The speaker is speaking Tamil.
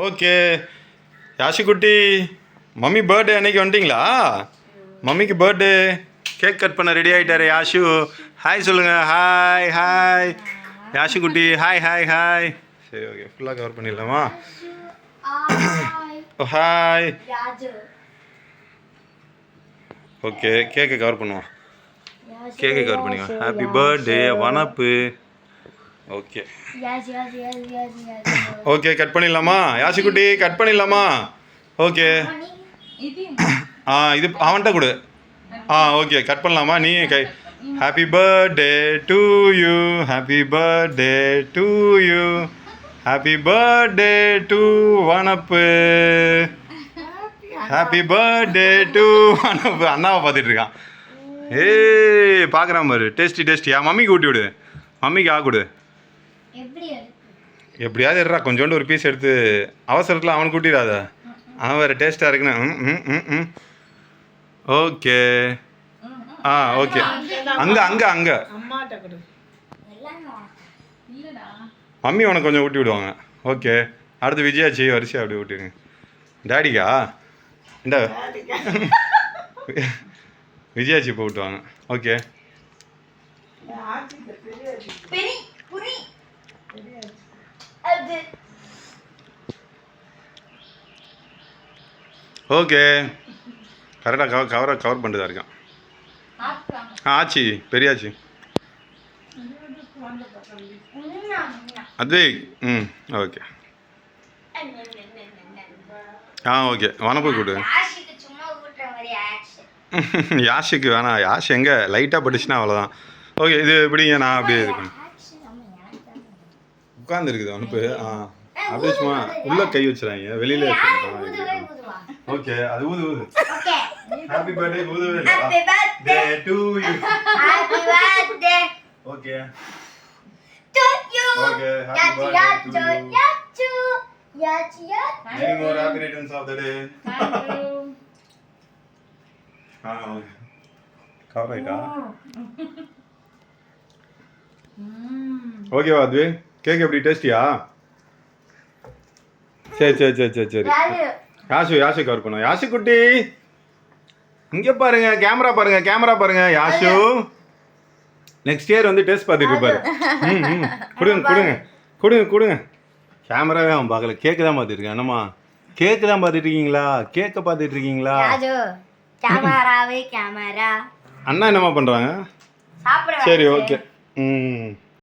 ஓகே யாஷிக்குட்டி, மம்மி பர்த்டே அன்னைக்கு வந்துட்டிங்களா? மம்மிக்கு பர்த்டே கேக் கட் பண்ண ரெடி ஆகிட்டாரு யாஷு. ஹாய் சொல்லுங்கள். ஹாய் ஹாய் யாஷிக்குட்டி. Hi hi hi. சரி ஓகே, ஃபுல்லாக கவர் பண்ணிடலாமா? ஹாய். ஓகே, கேக்கை கவர் பண்ணுவோம். கேக்கை கவர் பண்ணிக்கோ. Happy birthday Vanappu. Okay okay, cut பண்ணிடலாமா யாஷிக்குட்டி? கட் பண்ணிடலாமா? ஓகே. இது அவன்கிட்ட கொடு. ஓகே, கட் பண்ணலாமா? நீ கை. Happy birthday to you, happy birthday to you, happy birthday to Vanappu, happy birthday to Vanappu. அண்ணாவை பார்த்துட்டு இருக்கான். பார்க்குறான் பாரு. டேஸ்டி டேஸ்டியா? மம்மிக்கு ஊட்டி விடு. மம்மிக்கு கொடு. எப்படியாவது இருறா, கொஞ்சோண்டு ஒரு பீஸ் எடுத்து. அவசரத்தில் அவனுக்கு ஊட்டிடாத, அவன் வேறு டேஸ்ட்டாக இருக்குன்னு. ஓகே. ஓகே, அங்கே அங்கே அங்கே மம்மி உனக்கு கொஞ்சம் ஊட்டி விடுவாங்க. ஓகே, அடுத்து விஜயாச்சி வரிசையாக அப்படி ஊட்டிடுங்க. டேடிக்கா? இந்த விஜயாச்சி இப்போ ஊட்டுவாங்க. ஓகே. ஓகே, கரெக்டாக கவர் பண்ணிட்டு தான் இருக்கான். ஆச்சி, பெரியாச்சி. அது ஓகே. ஓகே, வனப்பு கூடு. யாஷுக்கு வேணாம். யாஷ் எங்கே லைட்டாக பட்டுச்சுன்னா அவ்வளோதான். ஓகே, இது எப்படிங்க? நான் அப்படியே இருக்கேன். உட்காந்துருக்குது வனப்பு. அப்படியே சும்மா உள்ள கை வச்சுறாங்க, வெளியில. ஓகே, அது ஊது ஊது. ஹாப்பி பர்த்டே ஊதுவே. Happy birthday to you. Happy birthday. Okay to you. Okay, happy birthday to you. Yachi Yachi. Many more happy returns of the day. Thank you. Okay. Cover ஆயிட்டா? ஓகேவா அது? கேக் எப்படி? டேஸ்டியா? சரி சரி சரி சரி சரி. யாஷு கவர் பண்ணுவோம். யாஷு குட்டி இங்கே பாருங்க, கேமரா பாருங்க, கேமரா பாருங்க. யாஷு நெக்ஸ்ட் இயர் வந்து டேஸ்ட் பார்த்துட்டு இருப்பாரு. கொடுங்க கொடுங்க கொடுங்க கொடுங்க. கேமராவே அவன் பார்க்கல, கேக்கு தான் பார்த்துட்டு இருக்கேன். என்னம்மா கேக்கு தான் பார்த்துட்டு இருக்கீங்களா? கேக்கை பார்த்துட்டு இருக்கீங்களா? அண்ணா என்னம்மா பண்ணுறாங்க? சரி ஓகே.